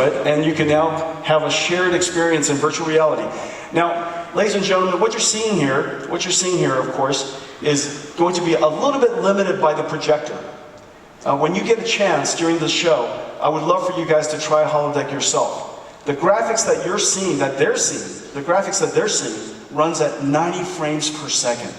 and you can now have a shared experience in virtual reality. Now, ladies and gentlemen, what you're seeing here, of course, is going to be a little bit limited by the projector. When you get a chance during the show, I would love for you guys to try Holodeck yourself. The graphics that you're seeing, the graphics that they're seeing, runs at 90 frames per second.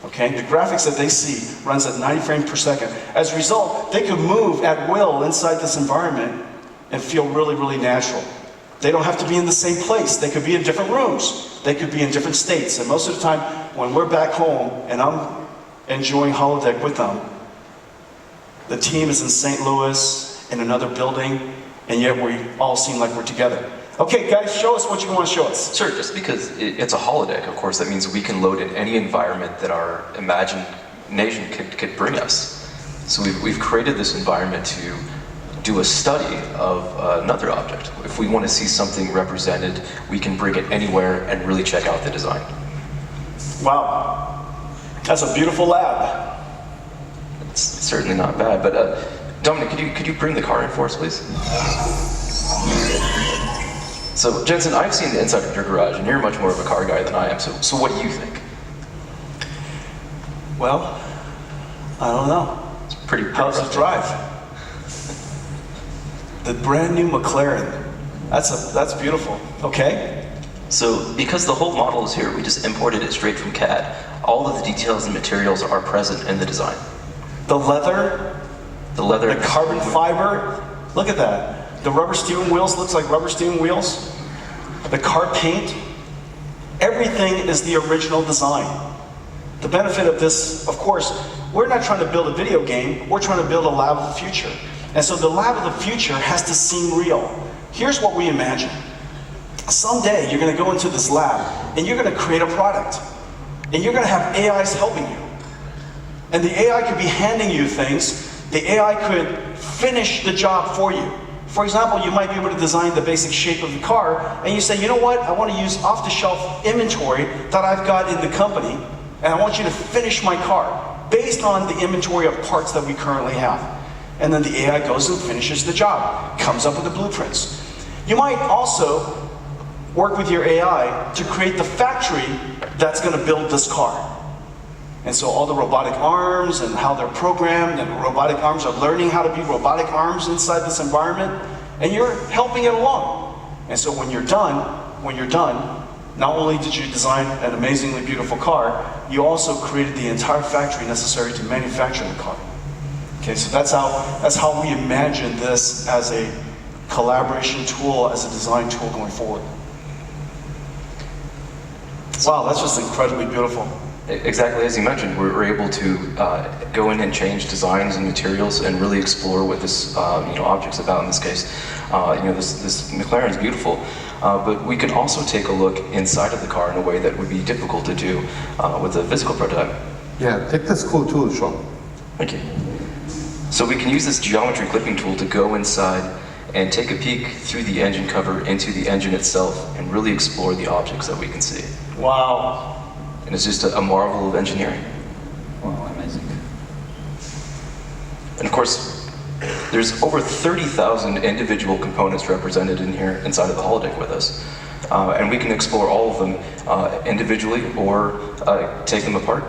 Okay, the graphics that they see runs at 90 frames per second. As a result, they can move at will inside this environment and feel really, really natural. They don't have to be in the same place. They could be in different rooms. They could be in different states. And most of the time, when we're back home and I'm enjoying Holodeck with them, the team is in St. Louis, in another building, and yet we all seem like we're together. Okay, guys, show us what you want to show us. Sure, just because it's a holodeck, of course, that means we can load in any environment that our imagination could bring us. So we've created this environment to do a study of another object. If we want to see something represented, we can bring it anywhere and really check out the design. Wow, that's a beautiful lab. It's certainly not bad, but Dominic, could you bring the car in for us, please? So, Jensen, I've seen the inside of your garage, and you're much more of a car guy than I am, so what do you think? Well, I don't know. It's pretty how's it drive? The brand new McLaren. That's beautiful. Okay. So, because the whole model is here, we just imported it straight from CAD. All of the details and materials are present in the design. The leather, the carbon fiber, look at that. The rubber steering wheels looks like rubber steering wheels. The car paint, everything is the original design. The benefit of this, of course, we're not trying to build a video game, we're trying to build a lab of the future. And so the lab of the future has to seem real. Here's what we imagine. Someday you're going to go into this lab and you're going to create a product. And you're going to have AIs helping you. And the AI could be handing you things. The AI could finish the job for you. For example, you might be able to design the basic shape of the car, and you say, you know what, I want to use off-the-shelf inventory that I've got in the company, and I want you to finish my car based on the inventory of parts that we currently have. And then the AI goes and finishes the job, comes up with the blueprints. You might also work with your AI to create the factory that's going to build this car. And so all the robotic arms and how they're programmed, and robotic arms are learning how to be robotic arms inside this environment, and you're helping it along. And so when you're done, not only did you design an amazingly beautiful car, you also created the entire factory necessary to manufacture the car. Okay, so that's how we imagine this as a collaboration tool, as a design tool going forward. Wow, that's just incredibly beautiful. Exactly as you mentioned, we're able to go in and change designs and materials and really explore what this object's about in this case. This McLaren is beautiful, but we can also take a look inside of the car in a way that would be difficult to do with a physical prototype. Yeah, take this cool tool, Sean. Thank you. So we can use this geometry clipping tool to go inside and take a peek through the engine cover into the engine itself and really explore the objects that we can see. Wow. And it's just a marvel of engineering. Wow, amazing. And of course, there's over 30,000 individual components represented in here inside of the holodeck with us. And we can explore all of them individually or take them apart.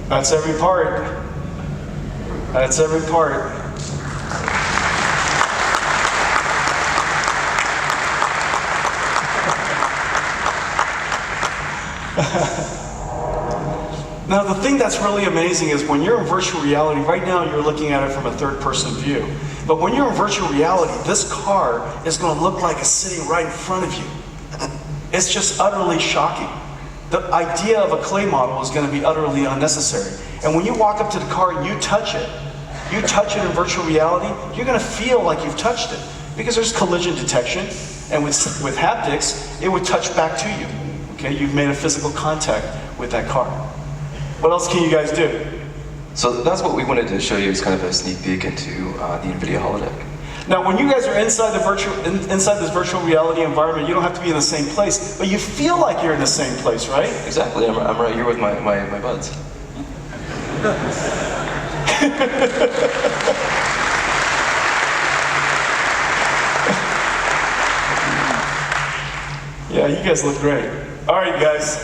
That's every part. That's every part. Now the thing that's really amazing is when you're in virtual reality, right now you're looking at it from a third-person view. But when you're in virtual reality, this car is going to look like it's sitting right in front of you. It's just utterly shocking. The idea of a clay model is going to be utterly unnecessary. And when you walk up to the car and you touch it in virtual reality, you're going to feel like you've touched it. Because there's collision detection, and with haptics, it would touch back to you. Okay, you've made a physical contact with that car. What else can you guys do? So that's what we wanted to show you as kind of a sneak peek into the NVIDIA Holodeck. Now, when you guys are inside inside this virtual reality environment, you don't have to be in the same place, but you feel like you're in the same place, right? Exactly. I'm right here with my buds. Yeah, you guys look great. All right, guys.